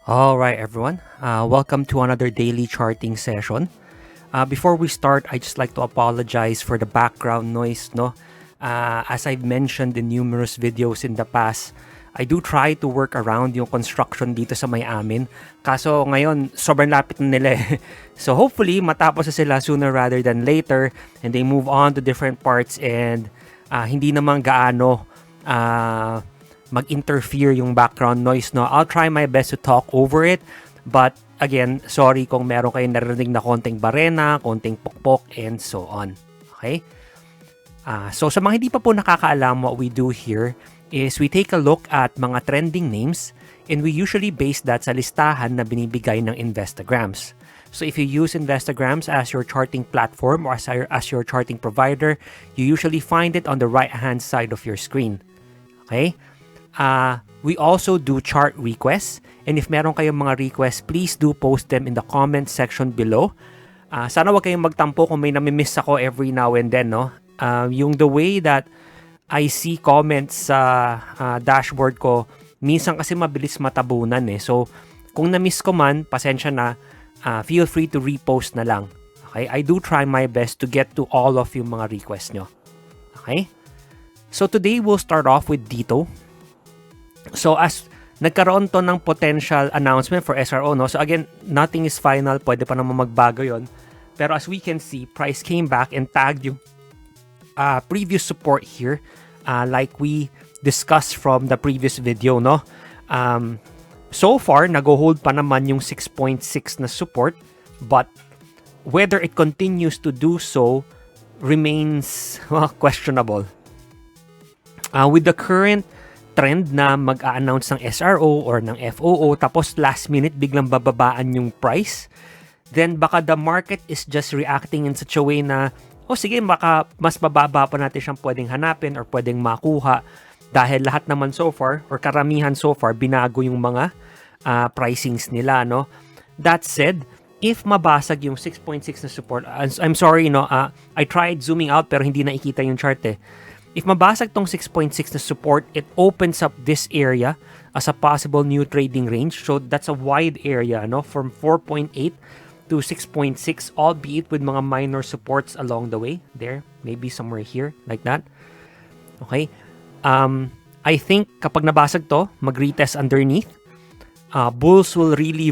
All right, everyone. Welcome to another daily charting session. Before we start, I just like to apologize for the background noise. No, as I've mentioned in numerous videos in the past, I do try to work around yung construction dito sa may amin. Kaso ngayon, sobrang lapit na nila eh. So hopefully, matapos na sila sooner rather than later and they move on to different parts and hindi naman gaano mag-interfere yung background noise, no? I'll try my best to talk over it. But again, sorry kung meron kayong narinig na konting barena, konting pukpok, and so on. Okay? So sa mga hindi pa po nakakaalam, what we do here is we take a look at mga trending names and we usually base that sa listahan na binibigay ng Instagrams. So if you use Instagrams as your charting platform or as your charting provider, you usually find it on the right-hand side of your screen. Okay? We also do chart requests, and if meron kayong mga requests, please do post them in the comment section below. Sana wag kayong magtampo kung may namimiss ako every now and then, no? Yung the way that I see comments sa dashboard ko, minsan kasi mabilis matabunan eh. So, kung na-miss ko man, pasensya na, feel free to repost na lang. Okay? I do try my best to get to all of yung mga requests nyo. Okay? So, today we'll start off with dito. So as nagkaroon to ng potential announcement for SRO, no? So again, nothing is final. Pwede pa naman magbago yon. Pero as we can see, price came back and tagged yung previous support here, like we discussed from the previous video, no? So far, nag-hold pa naman yung 6.6 na support, but whether it continues to do so remains questionable. With the current trend na mag-a-announce ng SRO or ng FOO tapos last minute biglang bababaan yung price, then baka the market is just reacting in such a way na, sige, baka mas bababa pa natin siyang pwedeng hanapin or pwedeng makuha dahil lahat naman so far or karamihan so far binago yung mga pricings nila, no? That said, if mabasag yung 6.6 na support, I'm sorry, no, I tried zooming out pero hindi nakikita yung chart eh. If mabasag tong 6.6 na support, it opens up this area as a possible new trading range. So that's a wide area, no, from 4.8 to 6.6, albeit with mga minor supports along the way. There, maybe somewhere here, like that. Okay. I think kapag nabasag to, mag-retest underneath, bulls will really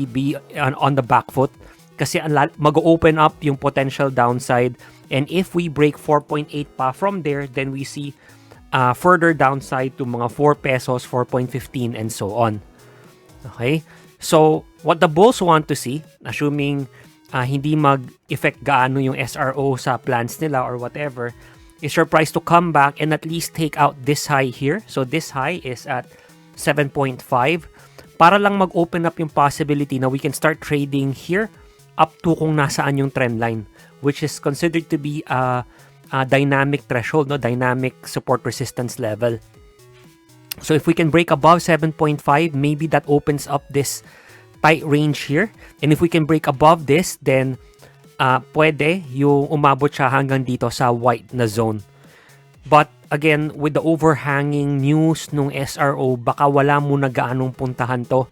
be on the back foot kasi mag-open up yung potential downside. And if we break 4.8 pa from there, then we see further downside to mga 4 pesos, 4.15, and so on. Okay? So, what the bulls want to see, assuming hindi mag-effect gaano yung SRO sa plans nila or whatever, is your price to come back and at least take out this high here. So, this high is at 7.5 para lang mag-open up yung possibility na we can start trading here up to kung nasaan yung trend line, which is considered to be a dynamic threshold, no, dynamic support resistance level. So if we can break above 7.5, maybe that opens up this tight range here. And if we can break above this, then pwede yung umabot siya hanggang dito sa white na zone. But again, with the overhanging news nung SRO, baka wala muna gaanong puntahan to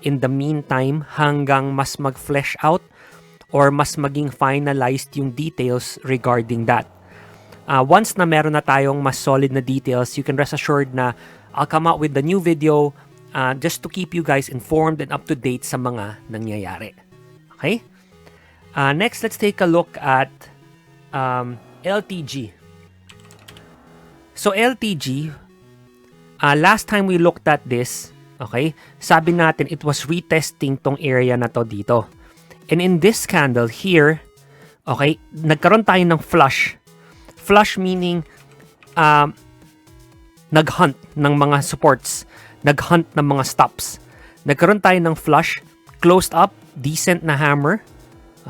in the meantime hanggang mas mag-flesh out or mas maging finalized yung details regarding that. Once na meron na tayong mas solid na details, you can rest assured na I'll come out with the new video just to keep you guys informed and up to date sa mga nangyayari. Okay? Next, let's take a look at LTG. So LTG, last time we looked at this, okay, sabi natin it was retesting tong area na to dito. And in this candle here, okay, nagkaroon tayo ng flush. Flush meaning naghunt ng mga supports, naghunt ng mga stops. Nagkaroon tayo ng flush, closed up, decent na hammer.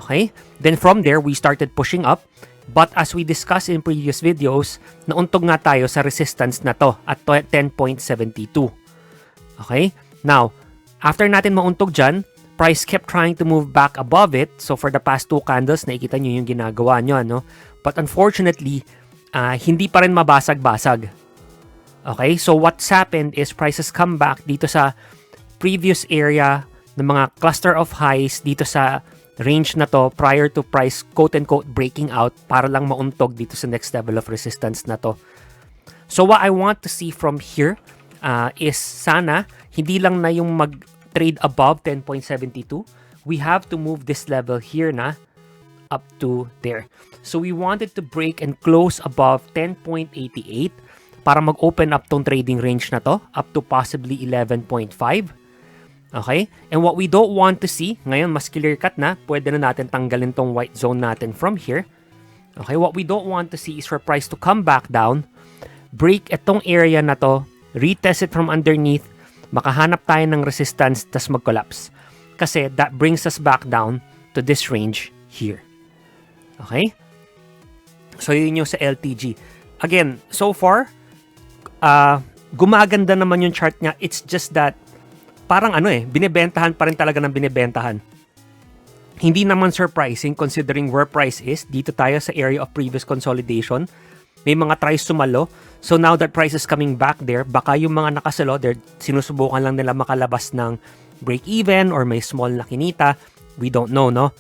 Okay? Then from there, we started pushing up. But as we discussed in previous videos, nauntog nga tayo sa resistance na to at 10.72. Okay? Now, after natin mauntog dyan, price kept trying to move back above it. So for the past 2 candles, nakikita nyo yung ginagawa nyo, ano? But unfortunately, hindi pa rin mabasag-basag. Okay? So what's happened is prices come back dito sa previous area ng mga cluster of highs dito sa range na to prior to price quote-unquote breaking out para lang mauntog dito sa next level of resistance na to. So what I want to see from here is sana hindi lang na yung mag-trade above 10.72. We have to move this level here na up to there. So we wanted to break and close above 10.88 para mag-open up tong trading range na to up to possibly 11.5. Okay? And what we don't want to see, ngayon mas clear cut na, pwede na natin tanggalin tong white zone natin from here. Okay? What we don't want to see is for price to come back down, break itong area na to, retest it from underneath, makahanap tayo ng resistance, tas mag-collapse. Kasi that brings us back down to this range here. Okay? So yun yung sa LTG. Again, so far, gumaganda naman yung chart niya. It's just that parang binibentahan pa rin talaga ng binibentahan. Hindi naman surprising considering where price is. Dito tayo sa area of previous consolidation. May mga tries sumalo. So now that price is coming back there, baka yung mga nakasalo, sinusubukan lang nila makalabas ng break-even or may small na kinita. We don't know, no?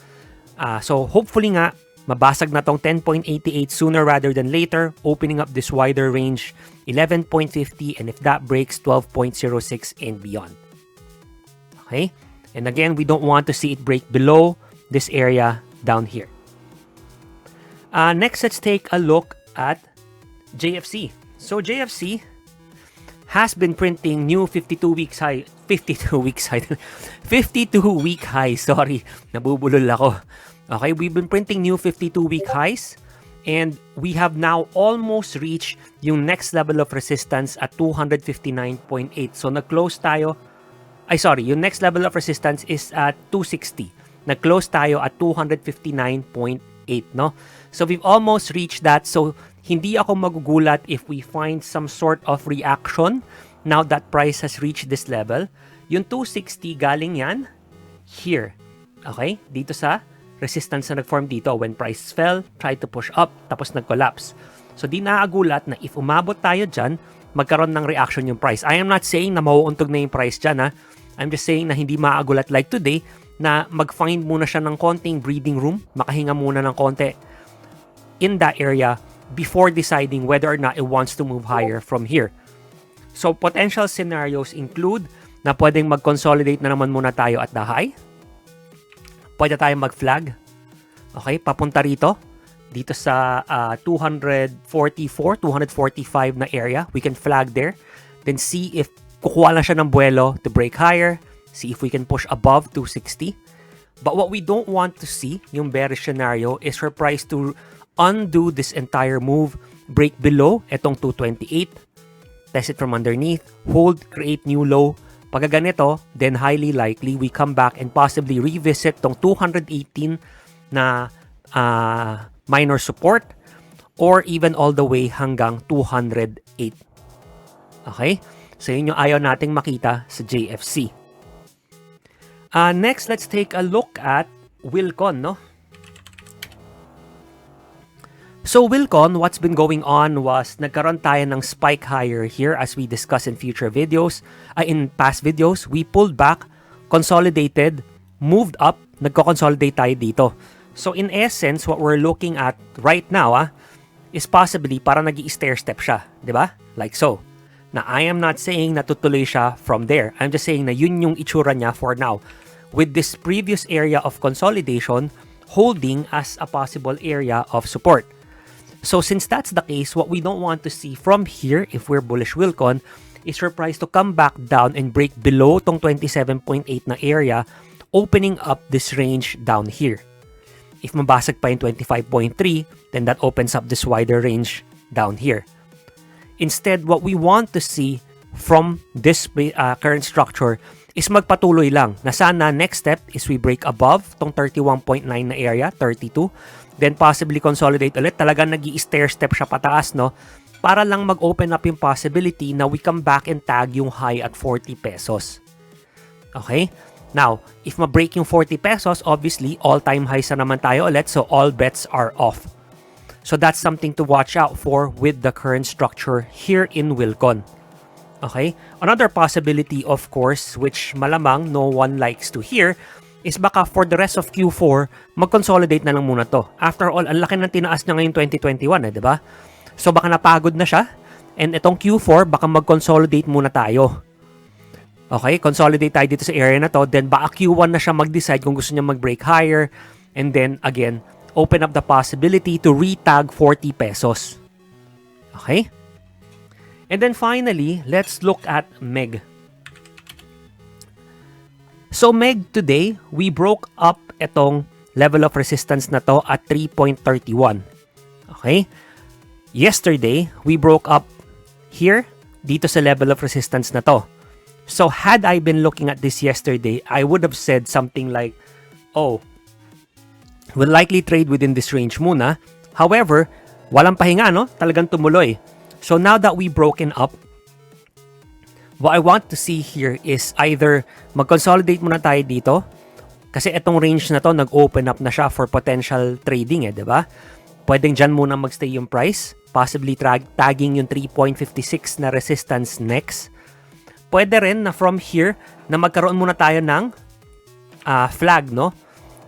So hopefully nga, mabasag na tong 10.88 sooner rather than later, opening up this wider range, 11.50, and if that breaks, 12.06 and beyond. Okay? And again, we don't want to see it break below this area down here. Next, let's take a look at JFC. So JFC has been printing new 52-week high. 52-week high. Sorry, nabubulol ako. Okay, we've been printing new 52-week highs. And we have now almost reached yung next level of resistance at 259.8. So nag-close tayo. Yung next level of resistance is at 260. Nag-close tayo at 259.8, no? So we've almost reached that. So hindi ako magugulat if we find some sort of reaction now that price has reached this level. Yung 260 galing yan here. Okay? Dito sa resistance na nag-form dito when price fell, tried to push up, tapos nag-collapse. So di naagulat na if umabot tayo dyan, magkaroon ng reaction yung price. I am not saying na mauuntog na yung price dyan, ha? I'm just saying na hindi maagulat like today na mag-find muna siya ng konting breathing room, makahinga muna ng konti in that area before deciding whether or not it wants to move higher from here. So potential scenarios include na pwedeng mag-consolidate na naman muna tayo at the high. Pwede tayong mag-flag. Okay, papunta rito. Dito sa 244, 245 na area. We can flag there. Then see if kukuha lang siya ng buwelo to break higher. See if we can push above 260. But what we don't want to see, yung bearish scenario, is for price to undo this entire move, break below etong 228, test it from underneath, hold, create new low. Pag ganito, then highly likely we come back and possibly revisit tong 218 na minor support or even all the way hanggang 208. Okay? So yun yung ayaw nating makita sa JFC. Next, let's take a look at WLCON, no? So WLCON, what's been going on was nagkaroon tayo ng spike higher here as we discussed in future videos. In past videos, we pulled back, consolidated, moved up, nagko-consolidate tayo dito. So in essence, what we're looking at right now is possibly para nag-i-stair-step siya, di ba? Like so. Na I am not saying na tutuloy siya from there. I'm just saying na yun yung itsura niya for now. With this previous area of consolidation holding as a possible area of support. So since that's the case, what we don't want to see from here, if we're bullish WLCON, is for price to come back down and break below tong 27.8 na area, opening up this range down here. If mabasag pa yung 25.3, then that opens up this wider range down here. Instead, what we want to see from this current structure is magpatuloy lang na sana next step is we break above tong 31.9 na area, 32, then possibly consolidate ulit. Talagang nag-i-stair step siya pataas, no? Para lang mag-open up yung possibility na we come back and tag yung high at 40 pesos. Okay? Now, if ma-break yung 40 pesos, obviously, all-time highs na naman tayo ulit, so all bets are off. So that's something to watch out for with the current structure here in WLCON. Okay? Another possibility, of course, which malamang no one likes to hear, is baka for the rest of Q4, mag-consolidate na lang muna to. After all, ang laki ng tinaas niya ngayon 2021, di ba? So baka napagod na siya, and itong Q4, baka mag-consolidate muna tayo. Okay? Consolidate tayo dito sa area na to, then baka Q1 na siya mag-decide kung gusto niya mag-break higher, and then, again, open up the possibility to retag 40 pesos. Okay? And then finally, let's look at MEG. So MEG today, we broke up itong level of resistance na to at 3.31. Okay? Yesterday, we broke up here, dito sa level of resistance na to. So had I been looking at this yesterday, I would have said something like, oh, we'll likely trade within this range muna. However, walang pahinga, no? Talagang tumuloy. So now that we broken up, what I want to see here is either mag-consolidate muna tayo dito kasi itong range na to nag-open up na siya for potential trading, di ba? Pwedeng dyan muna magstay yung price, possibly tagging yung 3.56 na resistance next. Pwede rin na from here na magkaroon muna tayo ng flag, no?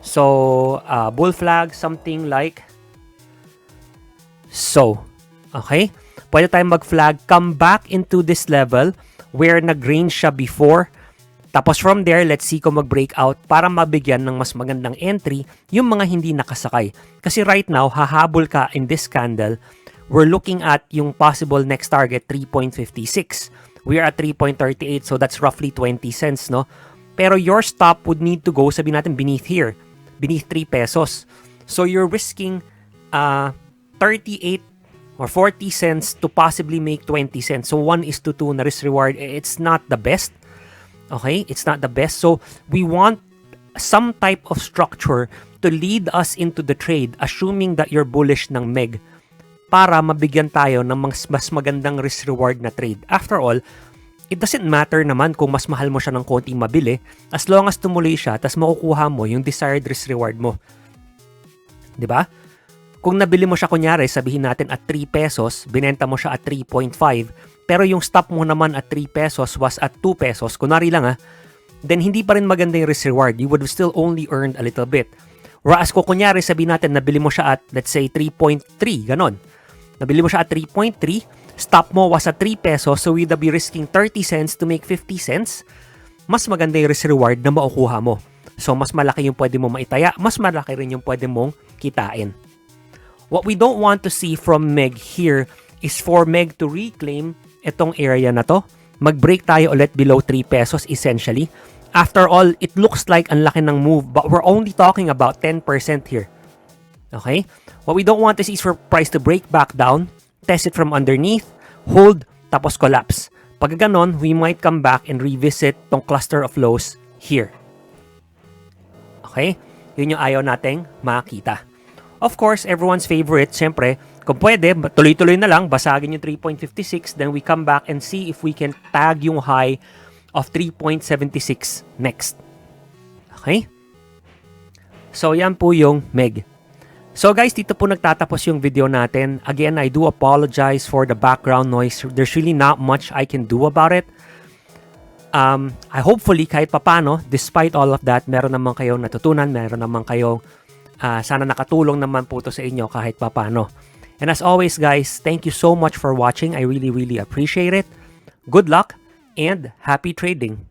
So, bull flag, something like so. Okay? Pwede tayong mag-flag, come back into this level where nag-range siya before. Tapos from there, let's see kung mag-breakout para mabigyan ng mas magandang entry yung mga hindi nakasakay. Kasi right now, hahabol ka in this candle. We're looking at yung possible next target, 3.56. We are at 3.38, so that's roughly 20 cents, no? Pero your stop would need to go, sabihin natin, beneath here. Beneath 3 pesos. So you're risking 38 or 40 cents to possibly make 20 cents. So 1:2 na risk reward. It's not the best. Okay? It's not the best. So we want some type of structure to lead us into the trade assuming that you're bullish ng MEG para mabigyan tayo ng mas magandang risk reward na trade. After all, it doesn't matter naman kung mas mahal mo siya ng konting mabili as long as tumuloy siya tas makukuha mo yung desired risk reward mo. 'Di ba? Kung nabili mo siya kunyari, sabihin natin at 3 pesos, binenta mo siya at 3.5, pero yung stop mo naman at 3 pesos was at 2 pesos, kunwari lang then hindi pa rin maganda yung risk reward. You would have still only earned a little bit. Whereas kung kunyari, sabihin natin, nabili mo siya at, let's say, 3.3, ganon. Nabili mo siya at 3.3, stop mo was at 3 pesos, so you'd be risking 30 cents to make 50 cents. Mas maganda yung risk reward na makukuha mo. So, mas malaki yung pwede mo maitaya, mas malaki rin yung pwede mong kitain. What we don't want to see from MEG here is for MEG to reclaim itong area na to. Mag-break tayo ulit below 3 pesos essentially. After all, it looks like ang laki ng move but we're only talking about 10% here. Okay? What we don't want is for price to break back down, test it from underneath, hold, tapos collapse. Pag ganon, we might come back and revisit tong cluster of lows here. Okay? Yun yung ayaw nating makita. Of course, everyone's favorite, syempre, kung pwede, tuloy-tuloy na lang, basagin yung 3.56, then we come back and see if we can tag yung high of 3.76 next. Okay? So, yan po yung MEG. So, guys, dito po nagtatapos yung video natin. Again, I do apologize for the background noise. There's really not much I can do about it. I hopefully, kahit papano, despite all of that, meron naman kayong natutunan, meron naman kayong sana nakatulong naman po to sa inyo kahit papano. And as always guys, thank you so much for watching. I really appreciate it. Good luck and happy trading.